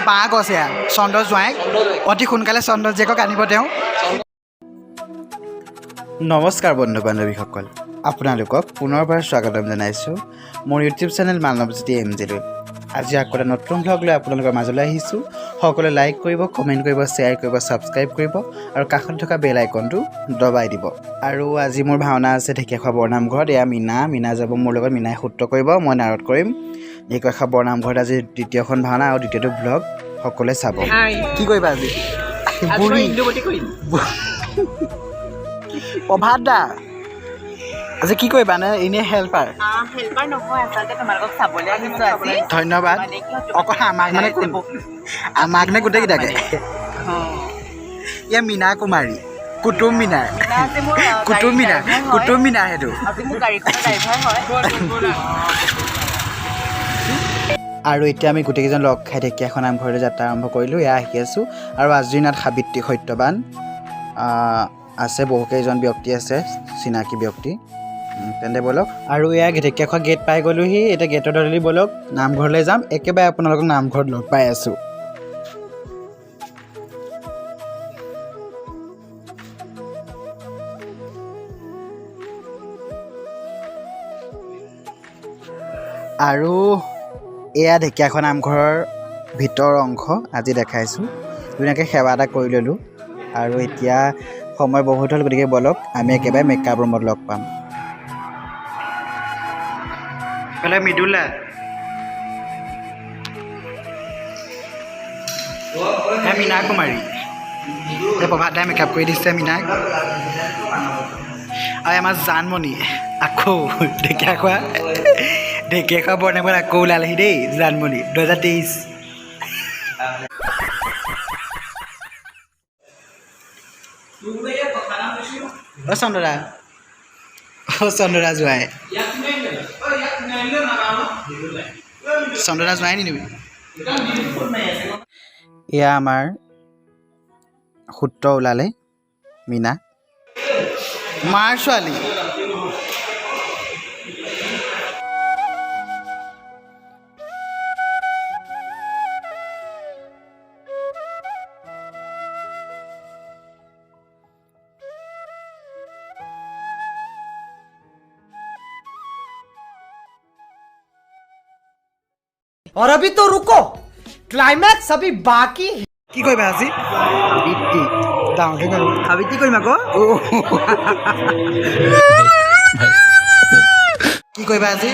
বাঁহ গছ এয়া চন্দ্ৰ জোঁৱাইক অতি সোনকালে চন্দ্ৰ জীয়েকক আনিব তেওঁ। নমস্কাৰ বন্ধু বান্ধৱীসকল, আপোনালোকক পুনৰবাৰ স্বাগতম জনাইছোঁ মোৰ ইউটিউব চেনেল মানৱজ্যোতি MJ লৈ। আজি আকৌ এটা নতুন ভ্লগ লৈ আপোনালোকৰ মাজলৈ আহিছোঁ। সকলোৱে লাইক কৰিব, কমেণ্ট কৰিব, শ্বেয়াৰ কৰিব, ছাবস্ক্ৰাইব কৰিব আৰু কাষত থকা বেল আইকনটো দবাই দিব। আৰু আজি মোৰ ভাওনা আছে ঢেকীয়াখোৱা বৰনামঘৰত। এয়া মীনা যাব মোৰ লগত, মীনাই সূত্ৰ কৰিব, মই নাৰদ কৰিম। ঢেকীয়াখোৱা বৰনামঘৰত আজি দ্বিতীয়খন ভাওনা আৰু দ্বিতীয়টো ভ্লগ সকলোৱে চাব। কি কৰিবা আজি? প্ৰভাত দা আজি কি কৰিবা নে এনেই হেল্পাৰ? নহয়, আচলতে তোমালোকক চাবলৈ আহিছোঁ আজি। ধন্যবাদ। অকল আমাক নে গোটেইকেইটাকে? এয়া মীনা কুমাৰী, কুটুম মীনাৰ সেইটো। আৰু এতিয়া আমি গোটেইকেইজন লগ খাই ঢেকীয়াখোৱা নামঘৰলৈ যাত্ৰা আৰম্ভ কৰিলোঁ। এয়া আহি আছোঁ আৰু আজিৰ দিনত সাবিত্ৰী সত্যবান আছে, বহুকেইজন ব্যক্তি আছে, চিনাকি ব্যক্তি। তেন্তে ব'লক। আৰু এয়া ঢেকীয়াখোৱা গেট পাই গ'লোহি। এতিয়া গেটৰ দলি ব'লক, নামঘৰলৈ যাম। একেবাৰে আপোনালোকক নামঘৰত লগ পাই আছোঁ। আৰু এয়া ঢেকীয়াখোৱা নামঘৰৰ ভিতৰৰ অংশ আজি দেখাইছোঁ। ধুনীয়াকৈ সেৱা এটা কৰি ল'লোঁ। আৰু এতিয়া সময় বহুত হ'ল, গতিকে ব'লক আমি একেবাৰে মেকআপ ৰুমত লগ পাম। মৃদুলা মীনা কুমাৰী, প্ৰভাত দাই মেকআপ কৰি দিছে মীনাক। আৰু আমাৰ জানমণি আকৌ ঢেকীয়াখোৱা বৰনামঘৰত আকৌ ওলালেহি দেই জানমণি 2023। চন্দ্ৰদা জোঁৱাই নি তুমি? এয়া আমাৰ সূত্ৰ ওলালে মীনা, মাৰ ছোৱালী। और अभी तो रुको, क्लाइमैक्स अभी बाकी है। কি কৰিবা আজি? সাবিত্ৰী কৰিম আকৌ। কি কৰিবা আজি?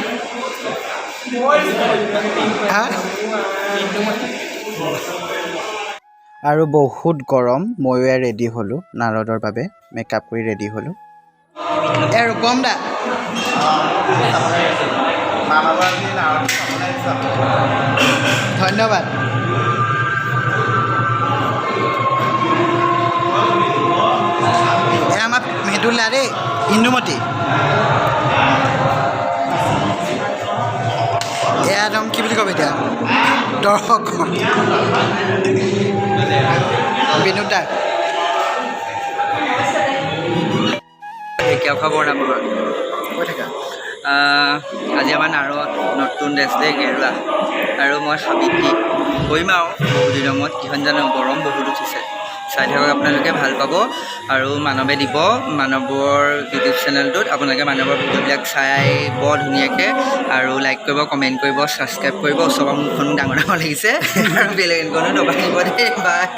আৰু বহুত গৰম, ময়ো ৰেডি হ'লোঁ নাৰদৰ বাবে, মেকআপ কৰি ৰেডি হ'লোঁ। আৰু কম দা ধন্যবাদ। এয়া আমাৰ মৃদুলা দেই, ইন্দুমতী। এয়া একদম কি বুলি ক'ব এতিয়া, দৰ্শক বিনোদ দা। ঢেকীয়াখোৱা বৰনামঘৰত কৈ থাকা। আজি আমাৰ নাৰত নতুন ড্ৰেছ ডে গেৰুৱা, আৰু মই সাবিত্ৰী কৰিম আৰু বহুদিনৰ মূৰত। কিখন জানো গৰম বহুত উঠিছে, চাই থাকক আপোনালোকে, ভাল পাব। আৰু মানৱে দিব, মানৱৰ ইউটিউব চেনেলটোত আপোনালোকে মানৱৰ ভিডিঅ'বিলাক চাই বৰ ধুনীয়াকৈ। আৰু লাইক কৰিব, কমেণ্ট কৰিব, ছাবস্ক্ৰাইব কৰিব। ওচৰৰ মুখখনো ডাঙৰ ডাঙৰ লাগিছে আৰু বেলেগ এনখনো দবাই দিব দেই। বাই।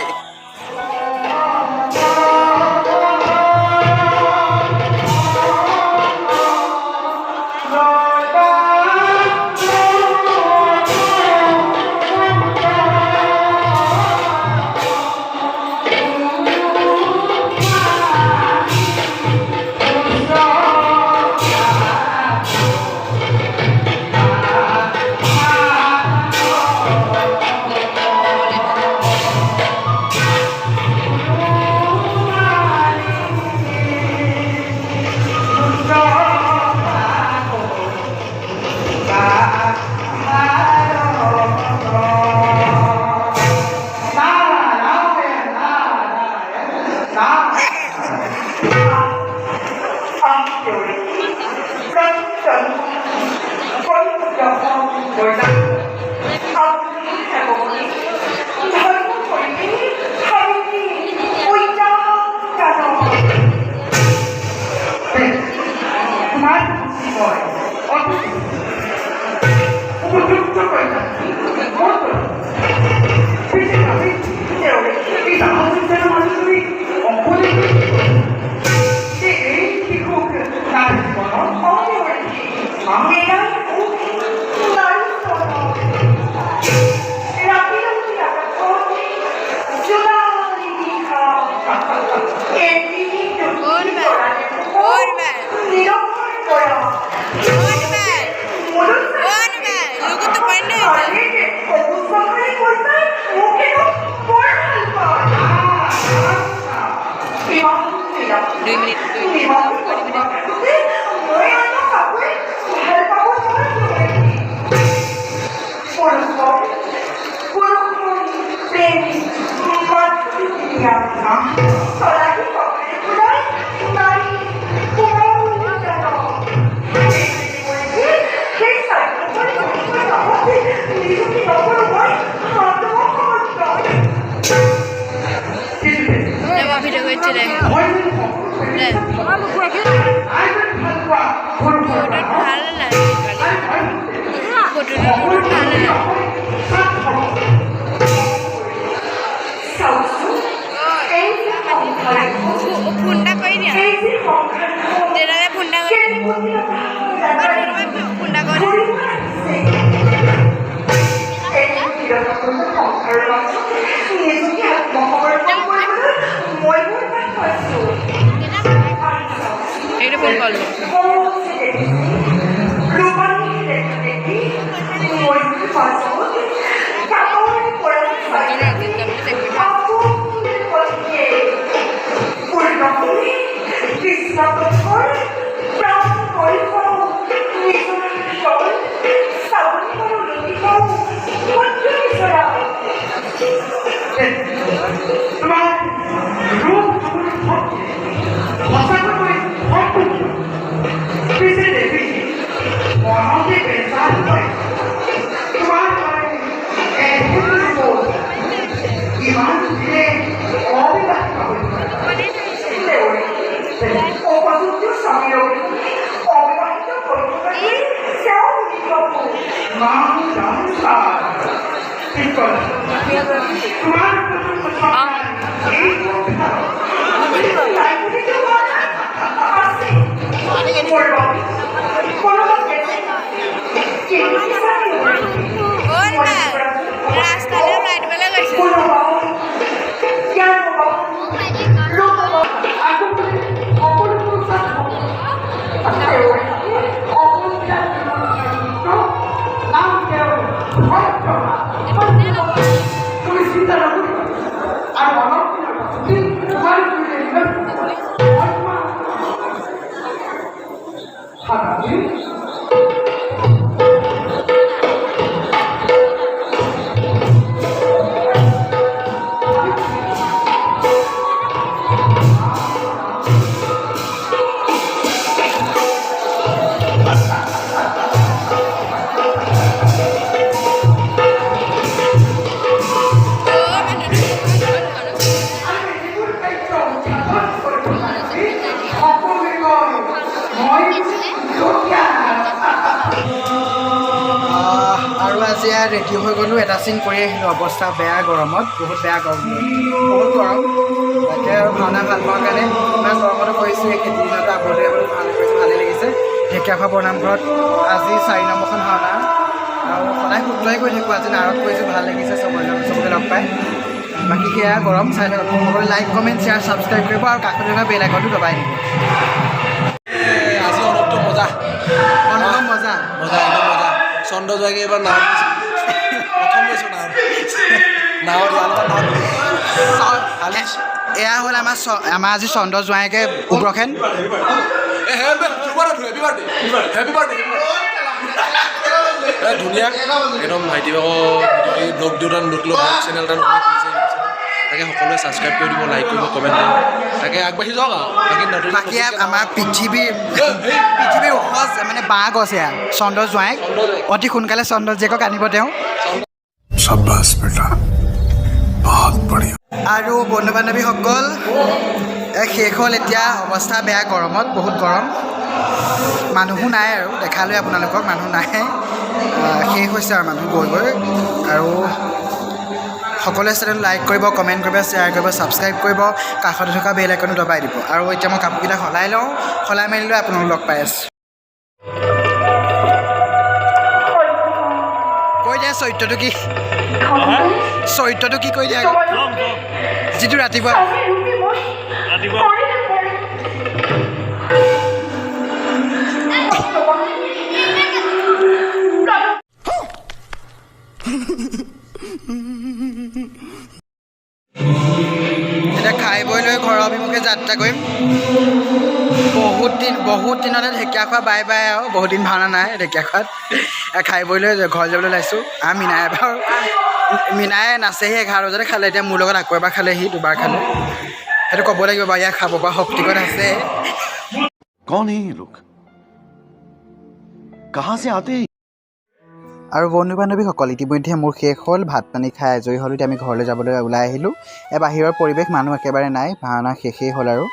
ফুন্ডা কৰি দিয়া যেনেকৈ ফুন্ডা কৰি ফুন্ডা কৰি এইটো ফোন কল ৰাস্তালৈ ওলাই দিবলৈ গৈছে ৰেডি হৈ গ'লোঁ এটা চিন কৰি আহিলোঁ অৱস্থা বেয়া গৰমত বহুত বেয়া গৰম বহুত গৰম তাকে আৰু ভাওনা ভাল পোৱাৰ কাৰণে ইমান গৰমতো কৰিছোঁ এই খেতি দিনতো আগতে ভাওনা কৰিছোঁ ভালেই লাগিছে ঢেকীয়াখোৱা বৰনামঘৰত আজি 4 নম্বৰখন ভাওনা আৰু সদায় শুদ্ধই কৰি থাকোঁ আজি নাৰত কৰিছোঁ ভাল লাগিছে চবকে লগ পাই বাকী সেয়া গৰম চাই থাকক সকলোৱে লাইক কমেণ্ট শ্বেয়াৰ ছাবস্ক্ৰাইব কৰিব আৰু কাষত থকা বেল আইকনটো দবাই দিব আজি অনুভৱটো মজা অনুভৱ মজা মজা একদম মজা চন্দ্ৰ জোৱাইকে এইবাৰ নাও প্ৰথম গৈছোঁ নাৱত এয়া হ'ল আমাৰ আজি চন্দ্ৰ জোৱাইকে উগ্ৰসেন ধুনীয়া একদম ভাইটি ব্লগ দিওঁতা নতুন চেনেল এটা তাকে সকলোৱে ছাবস্ক্ৰাইব কৰি দিব লাইক কৰিব কমেণ্ট কৰিব তাকে আগবাঢ়ি যাওক আৰু বাকী আমাৰ পৃথিৱীৰ ওখ মানে বাঁহ গছ এয়া চন্দ্ৰ জোৱাইক অতি সোনকালে চন্দ্ৰ জীয়েকক আনিব তেওঁ আৰু বন্ধু বান্ধৱীসকল শেষ হ'ল এতিয়া অৱস্থা বেয়া গৰমত বহুত গৰম মানুহো নাই আৰু দেখালৈ আপোনালোকক মানুহ নাই শেষ হৈছে আৰু মানুহ গৈ গৈ আৰু সকলোৱে চেনেল লাইক কৰিব কমেণ্ট কৰিব শ্বেয়াৰ কৰিব ছাবস্ক্ৰাইব কৰিব কাষতে থকা বেল আইকনটো দবাই দিব আৰু এতিয়া মই কাপোৰকেইটা সলাই লওঁ সলাই মেলি লৈ আপোনালোক লগ পাই আছোঁ কৈ দিয়া চৰিত্ৰটো কি কৈ দিয়া যিটো ৰাতিপুৱা এতিয়া খাই বৈ লৈ ঘৰৰ অভিমুখে যাত্ৰা কৰিম বহুত দিনতে ঢেকীয়াখোৱা বাই বাই আৰু বহুত দিন ভাওনা নাই ঢেকীয়াখোৱাত খাই বৈ লৈ ঘৰ যাবলৈ ওলাইছোঁ আৰু মীনাই নাচেহি 11 বজাতে খালে এতিয়া মোৰ লগত আকৌ এবাৰ খালেহি দুবাৰ খালে সেইটো ক'ব লাগিব বাৰু ইয়াক খাব পৰা শক্তিকণ আছে कौन है ये लोग कहाँ से आते हैं আৰু বন্ধু বান্ধৱীসকল ইতিমধ্যে মোৰ শেষ হ'ল ভাত পানী খাই আজৰি হ'লোঁ এতিয়া আমি ঘৰলৈ যাবলৈ ওলাই আহিলোঁ বাহিৰৰ পৰিৱেশ মানুহ একেবাৰে নাই ভাওনা শেষেই হ'ল আৰু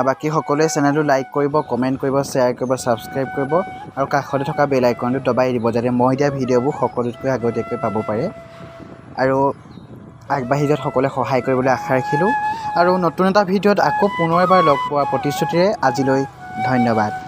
বাকী সকলোৱে চেনেলটো লাইক কৰিব, কমেণ্ট কৰিব, শ্বেয়াৰ কৰিব, ছাবস্ক্ৰাইব কৰিব আৰু কাষতে থকা বেল আইকনটো দবাই দিব যাতে মই দিয়া ভিডিঅ'বোৰ সকলোতকৈ আগতীয়াকৈ পাব পাৰে আৰু আগবাঢ়ি যোৱাত সকলোৱে সহায় কৰিবলৈ আশা ৰাখিলোঁ আৰু নতুন এটা ভিডিঅ'ত আকৌ পুনৰ এবাৰ লগ পোৱাৰ প্ৰতিশ্ৰুতিৰে আজিলৈ ধন্যবাদ।